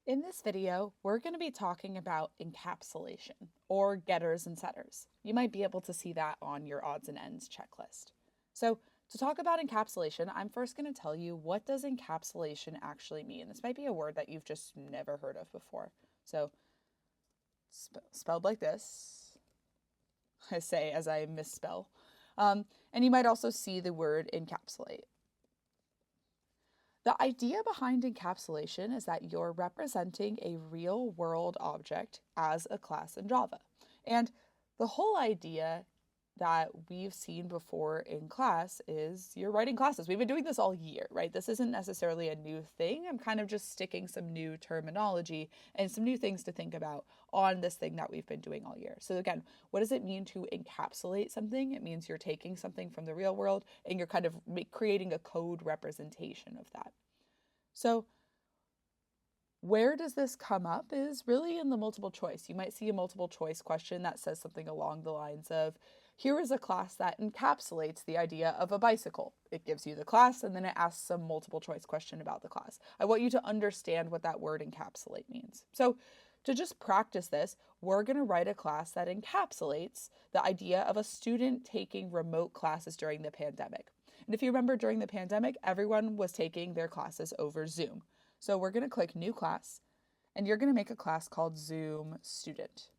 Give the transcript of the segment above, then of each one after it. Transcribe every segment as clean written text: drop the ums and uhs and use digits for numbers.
In this video, we're going to be talking about encapsulation, or getters and setters. You might be able to see that on your odds and ends checklist. So to talk about encapsulation, I'm first going to tell you, what does encapsulation actually mean? This might be a word that you've just never heard of before. So spelled like this, I say as I misspell. And you might also see the word encapsulate. The idea behind encapsulation is that you're representing a real world object as a class in Java. And the whole idea that we've seen before in class is you're writing classes. We've been doing this all year, right? This isn't necessarily a new thing. I'm kind of just sticking some new terminology and some new things to think about on this thing that we've been doing all year. So again, what does it mean to encapsulate something? It means you're taking something from the real world and you're kind of creating a code representation of that. So where does this come up is really in the multiple choice. You might see a multiple choice question that says something along the lines of, here is a class that encapsulates the idea of a bicycle. It gives you the class and then it asks some multiple choice question about the class. I want you to understand what that word encapsulate means. So to just practice this, we're going to write a class that encapsulates the idea of a student taking remote classes during the pandemic. And if you remember, during the pandemic, everyone was taking their classes over Zoom. So we're going to click New Class, and you're going to make a class called Zoom Student.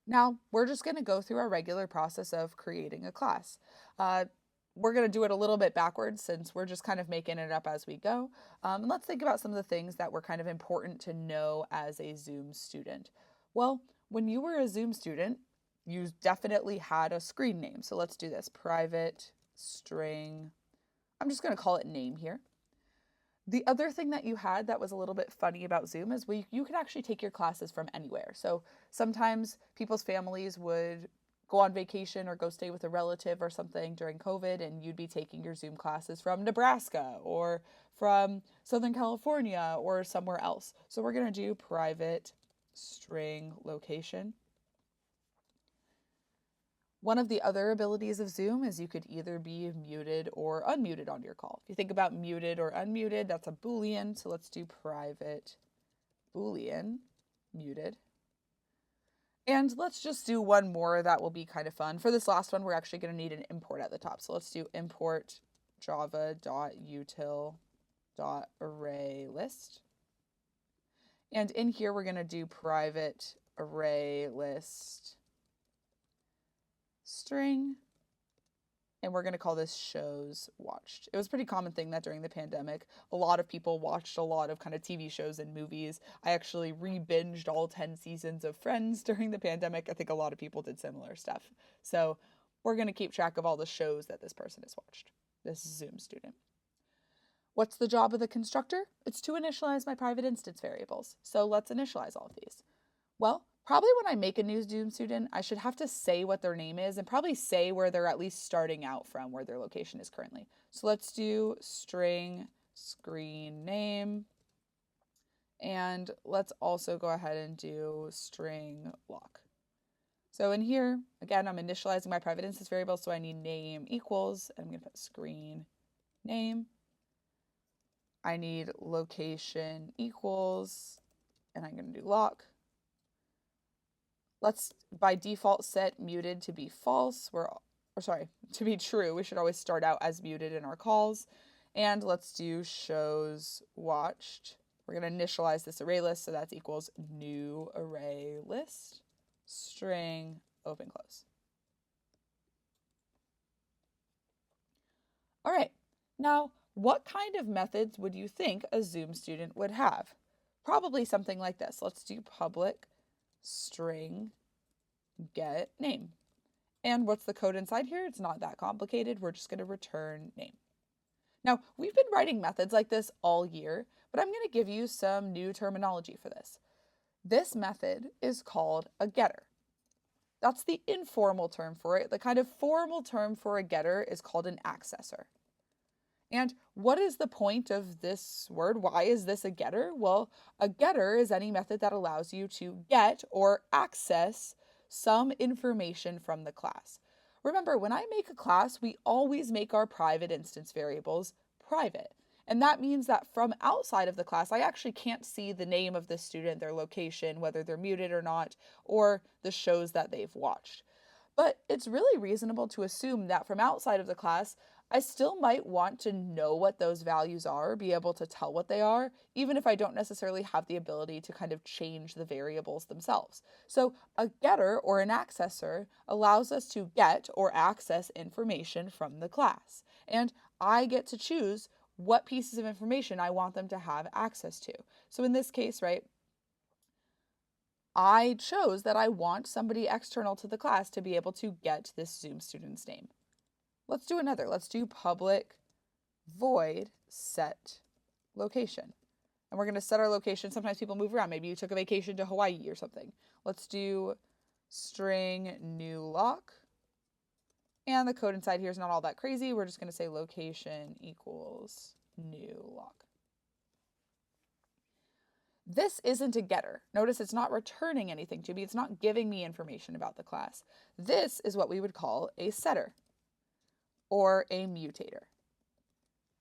Now, we're just going to go through our regular process of creating a class. We're going to do it a little bit backwards since we're just kind of making it up as we go. And let's think about some of the things that were kind of important to know as a Zoom student. Well, when you were a Zoom student, you definitely had a screen name. So let's do this. Private string. I'm just going to call it name here. The other thing that you had that was a little bit funny about Zoom is you could actually take your classes from anywhere. So sometimes people's families would go on vacation or go stay with a relative or something during COVID, and you'd be taking your Zoom classes from Nebraska or from Southern California or somewhere else. So we're going to do private string location. One of the other abilities of Zoom is you could either be muted or unmuted on your call. If you think about muted or unmuted, that's a Boolean. So let's do private Boolean muted. And let's just do one more that will be kind of fun. For this last one, we're actually going to need an import at the top. So let's do import java.util.arraylist. And in here, we're going to do private array list string, and we're going to call this shows watched. It was a pretty common thing that during the pandemic, a lot of people watched a lot of kind of TV shows and movies. I actually re-binged all 10 seasons of Friends during the pandemic. I think a lot of people did similar stuff. So we're going to keep track of all the shows that this person has watched, this Zoom student. What's the job of the constructor? It's to initialize my private instance variables. So let's initialize all of these. Well, probably when I make a new Zoom student, I should have to say what their name is and probably say where they're at least starting out from, where their location is currently. So let's do string screen name. And let's also go ahead and do string lock. So in here, again, I'm initializing my private instance variable, so I need name equals, and I'm going to put screen name. I need location equals, and I'm going to do lock. Let's by default set muted to be false. To be true. We should always start out as muted in our calls. And let's do shows watched. We're going to initialize this array list, so that's equals new array list, string open close. All right, now what kind of methods would you think a Zoom student would have? Probably something like this. Let's do public string get name. And what's the code inside here? It's not that complicated. We're just going to return name. Now, we've been writing methods like this all year, but I'm going to give you some new terminology for this. This method is called a getter. That's the informal term for it. The kind of formal term for a getter is called an accessor. And what is the point of this word? Why is this a getter? Well, a getter is any method that allows you to get or access some information from the class. Remember, when I make a class, we always make our private instance variables private. And that means that from outside of the class, I actually can't see the name of the student, their location, whether they're muted or not, or the shows that they've watched. But it's really reasonable to assume that from outside of the class, I still might want to know what those values are, be able to tell what they are, even if I don't necessarily have the ability to kind of change the variables themselves. So a getter or an accessor allows us to get or access information from the class. And I get to choose what pieces of information I want them to have access to. So in this case, right, I chose that I want somebody external to the class to be able to get this Zoom student's name. Let's do another. Let's do public void set location. And we're going to set our location. Sometimes people move around. Maybe you took a vacation to Hawaii or something. Let's do string new lock. And the code inside here is not all that crazy. We're just going to say location equals new lock. This isn't a getter. Notice it's not returning anything to me. It's not giving me information about the class. This is what we would call a setter or a mutator.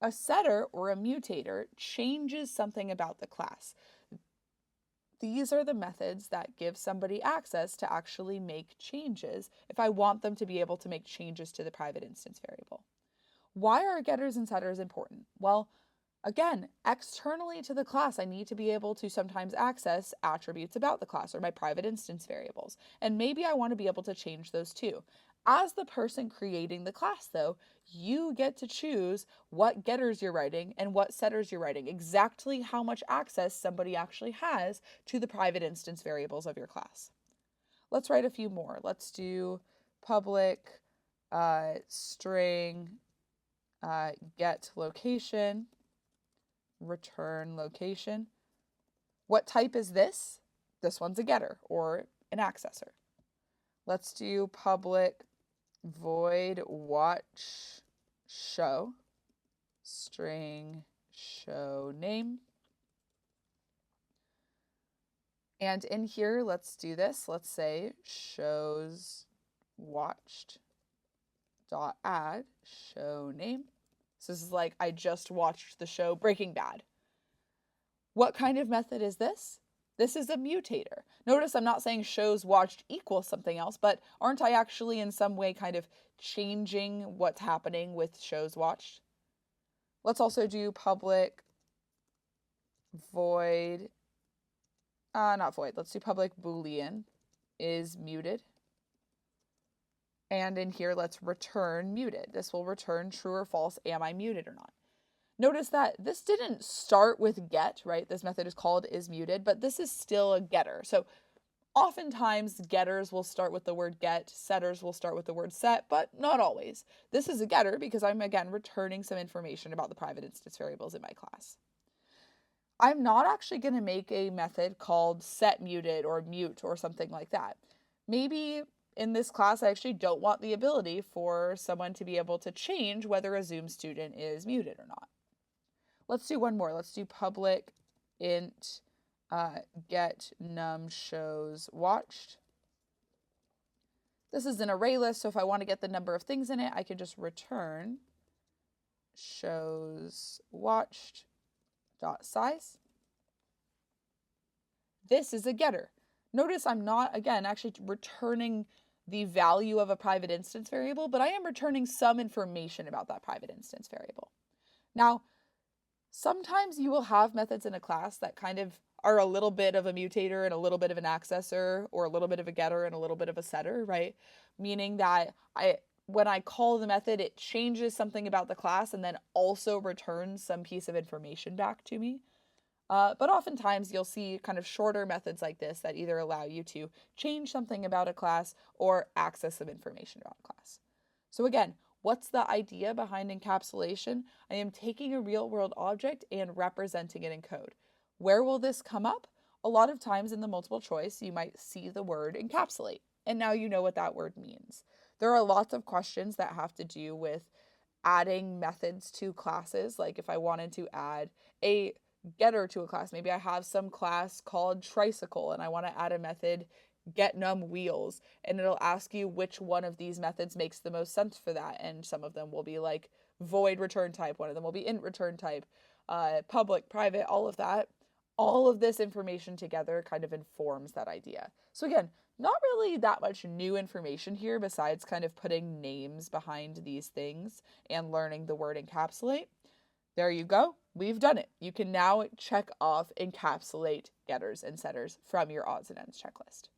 A setter or a mutator changes something about the class. These are the methods that give somebody access to actually make changes if I want them to be able to make changes to the private instance variable. Why are getters and setters important? Well, again, externally to the class, I need to be able to sometimes access attributes about the class or my private instance variables. And maybe I want to be able to change those too. As the person creating the class, though, you get to choose what getters you're writing and what setters you're writing, exactly how much access somebody actually has to the private instance variables of your class. Let's write a few more. Let's do public string get location, return location. What type is this? This one's a getter or an accessor. Let's do public void watch show, string show name. And in here, let's do this. Let's say shows watched dot add show name. So this is like I just watched the show Breaking Bad. What kind of method is this? This is a mutator. Notice I'm not saying shows watched equals something else, but aren't I actually in some way kind of changing what's happening with shows watched? Let's also do public void, not void, let's do public boolean is muted. And in here, let's return muted. This will return true or false, am I muted or not? Notice that this didn't start with get, right? This method is called is muted, but this is still a getter. So oftentimes getters will start with the word get, setters will start with the word set, but not always. This is a getter because I'm, again, returning some information about the private instance variables in my class. I'm not actually going to make a method called set muted or mute or something like that. Maybe in this class, I actually don't want the ability for someone to be able to change whether a Zoom student is muted or not. Let's do one more. Let's do public int get num shows watched. This is an array list, so if I want to get the number of things in it, I can just return shows watched dot size. This is a getter. Notice I'm not, again, actually returning the value of a private instance variable, but I am returning some information about that private instance variable. Now, sometimes you will have methods in a class that kind of are a little bit of a mutator and a little bit of an accessor, or a little bit of a getter and a little bit of a setter, right? Meaning that when I call the method, it changes something about the class and then also returns some piece of information back to me. But oftentimes you'll see kind of shorter methods like this that either allow you to change something about a class or access some information about a class. So again, what's the idea behind encapsulation? I am taking a real world object and representing it in code. Where will this come up? A lot of times in the multiple choice, you might see the word encapsulate, and now you know what that word means. There are lots of questions that have to do with adding methods to classes. Like if I wanted to add a getter to a class, maybe I have some class called tricycle and I want to add a method get num wheels, and it'll ask you which one of these methods makes the most sense for that. And some of them will be like void return type, one of them will be int return type, public, private, all of that. All of this information together kind of informs that idea. So again, not really that much new information here besides kind of putting names behind these things and learning the word encapsulate. There you go. We've done it. You can now check off encapsulate getters and setters from your odds and ends checklist.